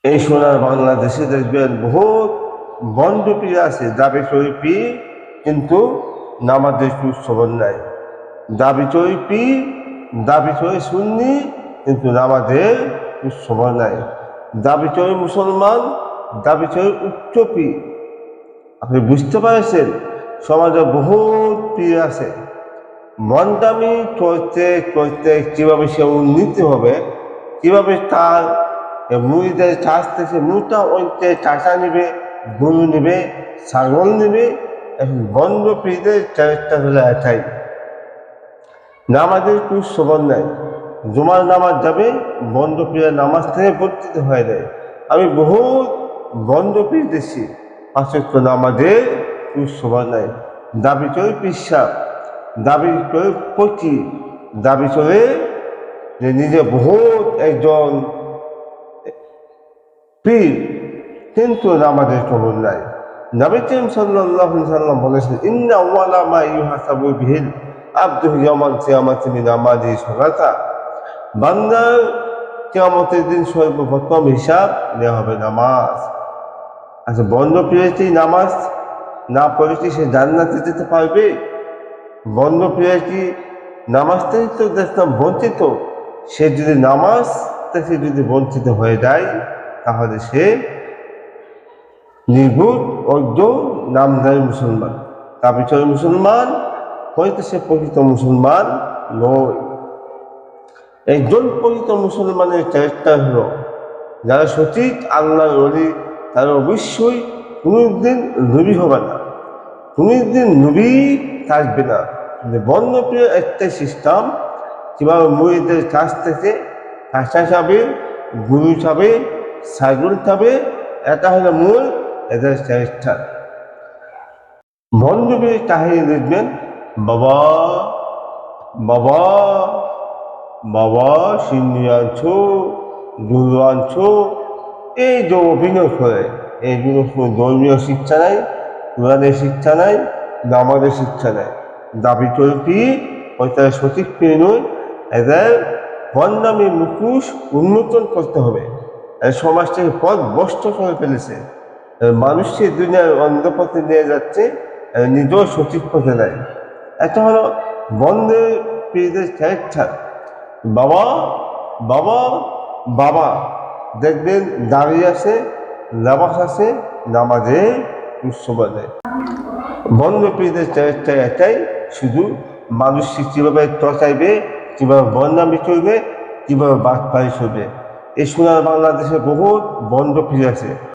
এই সোনার বাংলাদেশে দেখবেন বহুত বন্ড পীর আছে, দাবি চই পীর কিন্তু নামাজের খোঁজখবর নাই। দাবি চই পীর, দাবি চই সুন্নি কিন্তু নামাজের খোঁজখবর নাই। দাবি চই মুসলমান, দাবি চই উচ্চ পীর। আপনি বুঝতে পারছেন সমাজে বহুত পীর আছে, মন্দামি করতে করতে কিভাবে সে উন্নতি হবে, কিভাবে তার মুড়িদের কাছ থেকে মুটা অন্তে টাকা নেবে, গরু নেবে, ছাগল নেবে। এখন বন্ধ পীরদের ক্যারেক্টার হলো এটাই। নামাজের খুব সবর নাই, জুমার নামাজ যাবে, বন্ধ পীরের নামাজ থেকে বর্তিত হয়ে যায়। আমি বহুত বন্ধ পীর দেখছি, পাঁচক্য নামাজের খুব সবর নাই। দাবি চলে পিসাব, দাবি করে পচি, দাবি চলে যে নিজে বহুত একজন পীর কিন্তু নামাজের খবর নাই। নবী করিম সাল্লাল্লাহু আলাইহি সাল্লাম বলেছেন, ইন্না আউয়ালা মা ইউহাসাবু বিহিল আবদু ইয়াওমাল কিয়ামাতি মিন আমালি সালাতা। বান্দার কিয়ামতের দিন সর্বপ্রথম হিসাব নেওয়া হবে নামাজ। আচ্ছা, বন্ধ পীরেছি নামাজ না পড়েছি সে জান্নাতে যেতে পারবে? বন্ধ পীরেছি নামাজ থেকে তো দেখতাম বঞ্চিত, সে যদি নামাজ থেকে যদি বঞ্চিত হয়ে যায় তাহলে সে নির্ভুল অজ্ঞ নামধারী মুসলমান, দাবি চলে মুসলমান, হয়তো সে প্রকৃত মুসলমান নয়। একজন প্রকৃত মুসলমানের ক্যারেক্টার হলো, যারা সঠিক আল্লাহর ওলি তারা অবশ্যই কোনোদিন নবী হবে না, কোনোদিন নবী থাকবে না। বর্ণপ্রিয় একটাই সিস্টেম, কীভাবে মুরিদের কাছ থেকে কাঁচা চাবে, গুরু চাবে, ছাগল চাবে, এটা হলো মূল এদের ক্যারেক্টার। বন্ধবীর কাহিনী দেখবেন, বাবা বাবা বাবা সিন্নি আনছো, গুরু আনছো, এই যে অভিনয় করে, এইগুলো কোনো ধর্মীয় শিক্ষা নাই, কোরআনের শিক্ষা নাই, নামাজের শিক্ষা নাই। দাবি চলতি হয়তো সঠিক পেয়ে নয়, এদের বন্যামী মুখোশ উন্মোচন করতে হবে। সমাজ থেকে পথ ভ্রষ্ট করে ফেলেছে, মানুষকে দুনিয়ার অন্ধপথে নিয়ে যাচ্ছে, নিজেও সঠিক পথে দেয়। এটা হলো বন্ধের পীরদের ক্যারেক্টার। বাবা বাবা বাবা দেখবেন দাঁড়িয়ে আছে, নামাজ আছে, নামাজে উৎসব দেয়। বন্ধ পীরদের ক্যারেক্টার এটাই, শুধু মানুষকে কীভাবে টকাইবে, কীভাবে বন্যামি চলবে, কীভাবে বাদ পাই চলবে। এই সোনার বাংলাদেশে বহুত বন্ধ পীর আছে।